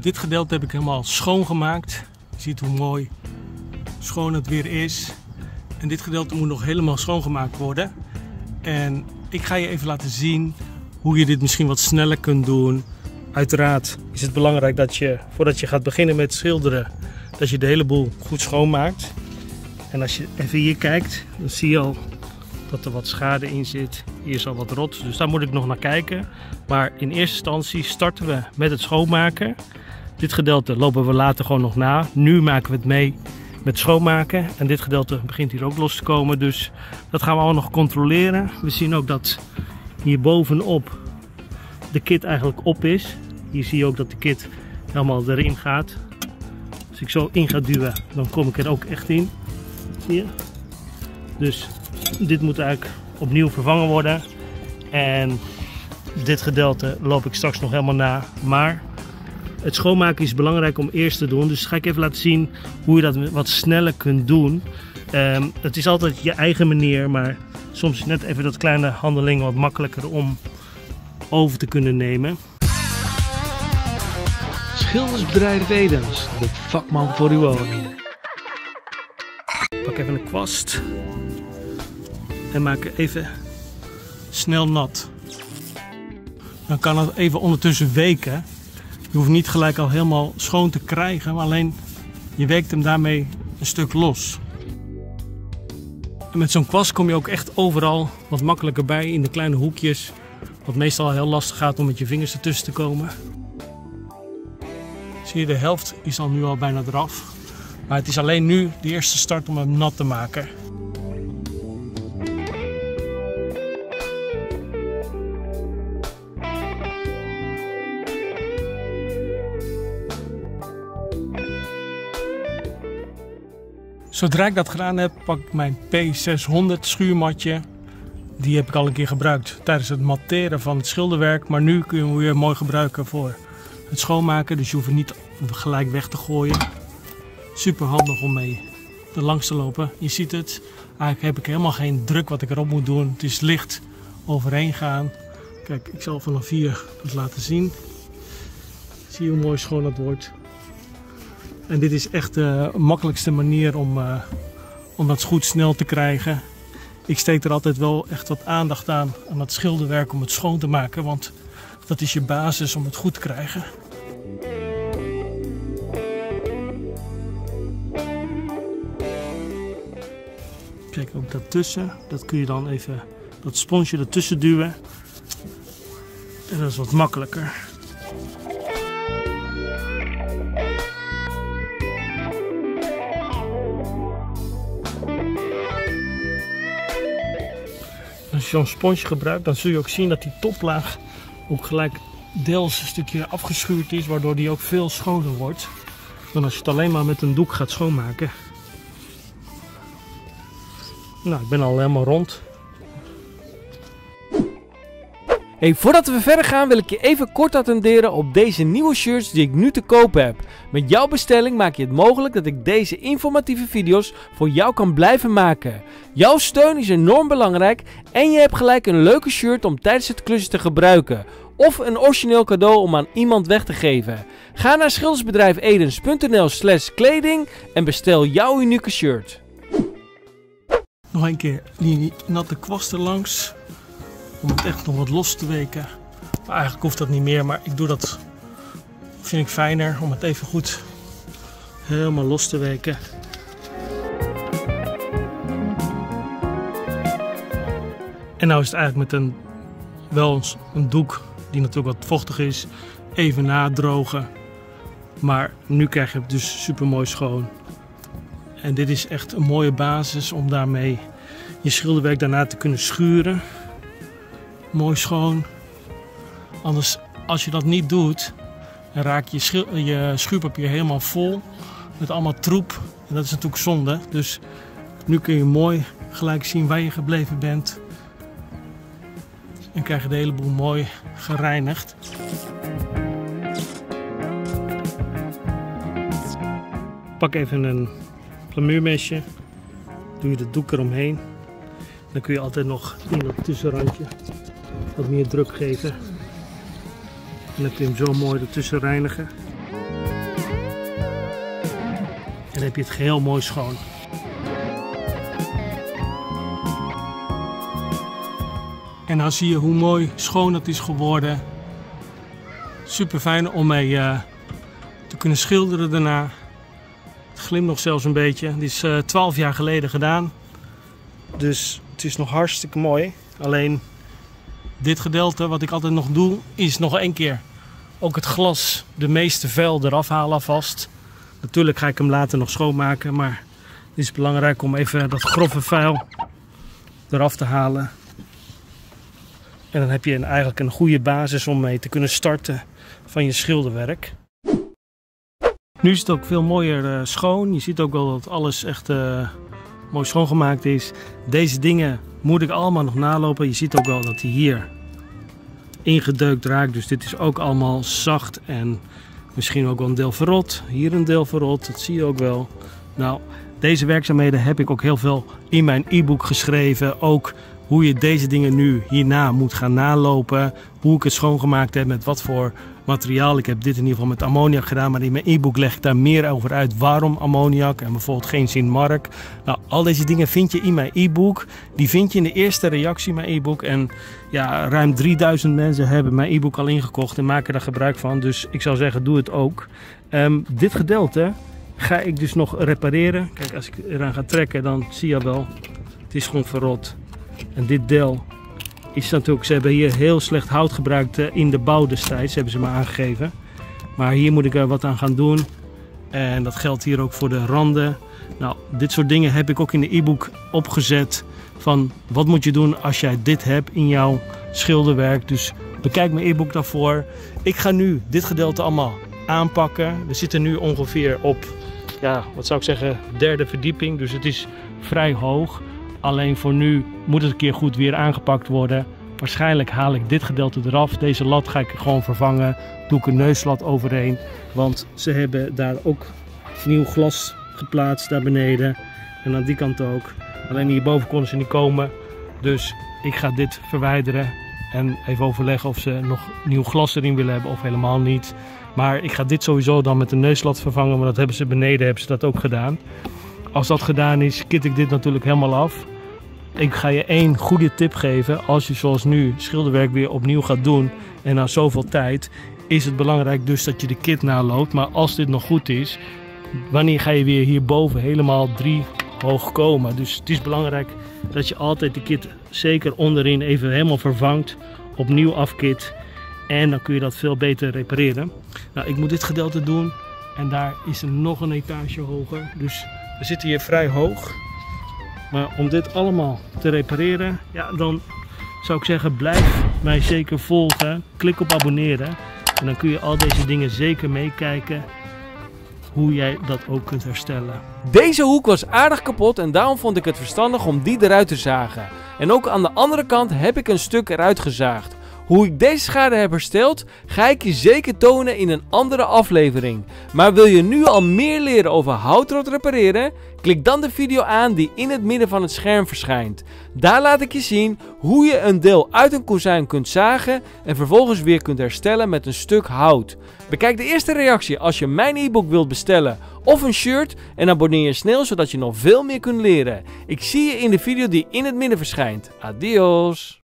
Dit gedeelte heb ik helemaal schoongemaakt. Je ziet hoe mooi schoon het weer is. En dit gedeelte moet nog helemaal schoongemaakt worden. En ik ga je even laten zien hoe je dit misschien wat sneller kunt doen. Uiteraard is het belangrijk dat je, voordat je gaat beginnen met schilderen, dat je de hele boel goed schoonmaakt. En als je even hier kijkt, dan zie je al dat er wat schade in zit. Hier is al wat rot, dus daar moet ik nog naar kijken. Maar in eerste instantie starten we met het schoonmaken. Dit gedeelte lopen we later gewoon nog na. Nu maken we het mee met schoonmaken. En dit gedeelte begint hier ook los te komen. Dus dat gaan we allemaal nog controleren. We zien ook dat hier bovenop de kit eigenlijk op is. Hier zie je ook dat de kit helemaal erin gaat. Als ik zo in ga duwen, dan kom ik er ook echt in. Zie je? Dus dit moet eigenlijk opnieuw vervangen worden. En dit gedeelte loop ik straks nog helemaal na. Maar het schoonmaken is belangrijk om eerst te doen. Dus ga ik even laten zien hoe je dat wat sneller kunt doen. Het is altijd je eigen manier. Maar soms is net even dat kleine handeling wat makkelijker om over te kunnen nemen. Schildersbedrijf Edens, de vakman voor uw woning. Pak even een kwast en maak even snel nat. Dan kan het even ondertussen weken. Je hoeft niet gelijk al helemaal schoon te krijgen, maar alleen je weekt hem daarmee een stuk los. En met zo'n kwast kom je ook echt overal wat makkelijker bij in de kleine hoekjes. Wat meestal heel lastig gaat om met je vingers ertussen te komen. Zie je, de helft is dan nu al bijna eraf. Maar het is alleen nu de eerste start om hem nat te maken. Zodra ik dat gedaan heb, pak ik mijn P600 schuurmatje. Die heb ik al een keer gebruikt tijdens het matteren van het schilderwerk. Maar nu kun je hem weer mooi gebruiken voor het schoonmaken. Dus je hoeft het niet gelijk weg te gooien. Super handig om mee er langs te lopen. Je ziet het. Eigenlijk heb ik helemaal geen druk wat ik erop moet doen. Het is licht overheen gaan. Kijk, ik zal vanaf hier dat laten zien. Zie je hoe mooi schoon dat wordt. En dit is echt de makkelijkste manier om dat goed snel te krijgen. Ik steek er altijd wel echt wat aandacht aan het schilderwerk om het schoon te maken. Want dat is je basis om het goed te krijgen. Kijk, ook daartussen. Dat kun je dan even, dat sponsje ertussen duwen. En dat is wat makkelijker. Als je zo'n sponsje gebruikt, dan zul je ook zien dat die toplaag ook gelijk deels een stukje afgeschuurd is, waardoor die ook veel schoner wordt dan als je het alleen maar met een doek gaat schoonmaken. Nou, ik ben al helemaal rond. Hey, voordat we verder gaan wil ik je even kort attenderen op deze nieuwe shirts die ik nu te koop heb. Met jouw bestelling maak je het mogelijk dat ik deze informatieve video's voor jou kan blijven maken. Jouw steun is enorm belangrijk en je hebt gelijk een leuke shirt om tijdens het klussen te gebruiken. Of een origineel cadeau om aan iemand weg te geven. Ga naar schildersbedrijfedens.nl/kleding en bestel jouw unieke shirt. Nog een keer die natte kwast er langs. Om het echt nog wat los te weken. Maar eigenlijk hoeft dat niet meer, maar ik doe dat, vind ik fijner om het even goed helemaal los te weken. En nou is het eigenlijk met een doek die natuurlijk wat vochtig is, even nadrogen. Maar nu krijg je het dus super mooi schoon. En dit is echt een mooie basis om daarmee je schilderwerk daarna te kunnen schuren. Mooi schoon. Anders, als je dat niet doet, dan raak je schuurpapier helemaal vol met allemaal troep. En dat is natuurlijk zonde. Dus nu kun je mooi gelijk zien waar je gebleven bent. En krijg je de hele boel mooi gereinigd. Pak even een plamuurmesje. Doe je de doek eromheen. Dan kun je altijd nog in dat tussenrandje wat meer druk geven. En dan kun je hem zo mooi ertussen reinigen. dan heb je het geheel mooi schoon. En dan zie je hoe mooi schoon het is geworden. Super fijn om mee te kunnen schilderen daarna. Het glimt nog zelfs een beetje. Dit is 12 jaar geleden gedaan. Dus het is nog hartstikke mooi. Alleen dit gedeelte wat ik altijd nog doe is nog één keer ook het glas, de meeste vel eraf halen alvast. Natuurlijk ga ik hem later nog schoonmaken, maar het is belangrijk om even dat grove vuil eraf te halen. En dan heb je eigenlijk een goede basis om mee te kunnen starten van je schilderwerk. Nu is het ook veel mooier schoon. Je ziet ook wel dat alles echt mooi schoongemaakt is. Deze dingen moet ik allemaal nog nalopen. Je ziet ook wel dat hij hier ingedeukt raakt. Dus dit is ook allemaal zacht en misschien ook wel een deel verrot. Hier een deel verrot, dat zie je ook wel. Nou, deze werkzaamheden heb ik ook heel veel in mijn e-book geschreven. Ook hoe je deze dingen nu hierna moet gaan nalopen. Hoe ik het schoongemaakt heb, met wat voor materiaal. Ik heb dit in ieder geval met ammoniak gedaan, maar in mijn e-book leg ik daar meer over uit. Waarom ammoniak en bijvoorbeeld geen Zinmark. Nou, al deze dingen vind je in mijn e-book. Die vind je in de eerste reactie in mijn e-book. En ja, ruim 3000 mensen hebben mijn e-book al ingekocht en maken daar gebruik van. Dus ik zou zeggen, doe het ook. Dit gedeelte ga ik dus nog repareren. Kijk, als ik eraan ga trekken, dan zie je wel, het is gewoon verrot. En dit deel is natuurlijk, ze hebben hier heel slecht hout gebruikt in de bouw destijds, hebben ze me aangegeven. Maar hier moet ik er wat aan gaan doen. En dat geldt hier ook voor de randen. Nou, dit soort dingen heb ik ook in de e-book opgezet. Van wat moet je doen als jij dit hebt in jouw schilderwerk. Dus bekijk mijn e-book daarvoor. Ik ga nu dit gedeelte allemaal aanpakken. We zitten nu ongeveer op, ja, wat zou ik zeggen, 3e verdieping. Dus het is vrij hoog. Alleen voor nu moet het een keer goed weer aangepakt worden. Waarschijnlijk haal ik dit gedeelte eraf. Deze lat ga ik gewoon vervangen. Doe ik een neuslat overheen. Want ze hebben daar ook nieuw glas geplaatst daar beneden. En aan die kant ook. Alleen hierboven konden ze niet komen. Dus ik ga dit verwijderen. En even overleggen of ze nog nieuw glas erin willen hebben of helemaal niet. Maar ik ga dit sowieso dan met een neuslat vervangen. Want dat hebben ze beneden, hebben ze dat ook gedaan. Als dat gedaan is, kit ik dit natuurlijk helemaal af. Ik ga je één goede tip geven. Als je zoals nu schilderwerk weer opnieuw gaat doen en na zoveel tijd, is het belangrijk dus dat je de kit naloopt. Maar als dit nog goed is, wanneer ga je weer hierboven helemaal 3 hoog komen? Dus het is belangrijk dat je altijd de kit zeker onderin even helemaal vervangt, opnieuw afkit. En dan kun je dat veel beter repareren. Nou, ik moet dit gedeelte doen en daar is er nog een etage hoger. Dus we zitten hier vrij hoog. Maar om dit allemaal te repareren, ja, dan zou ik zeggen, blijf mij zeker volgen. Klik op abonneren. En dan kun je al deze dingen zeker meekijken hoe jij dat ook kunt herstellen. Deze hoek was aardig kapot en daarom vond ik het verstandig om die eruit te zagen. En ook aan de andere kant heb ik een stuk eruit gezaagd. Hoe ik deze schade heb hersteld, ga ik je zeker tonen in een andere aflevering. Maar wil je nu al meer leren over houtrot repareren? Klik dan de video aan die in het midden van het scherm verschijnt. Daar laat ik je zien hoe je een deel uit een kozijn kunt zagen en vervolgens weer kunt herstellen met een stuk hout. Bekijk de eerste reactie als je mijn e-book wilt bestellen of een shirt en abonneer je snel zodat je nog veel meer kunt leren. Ik zie je in de video die in het midden verschijnt. Adios!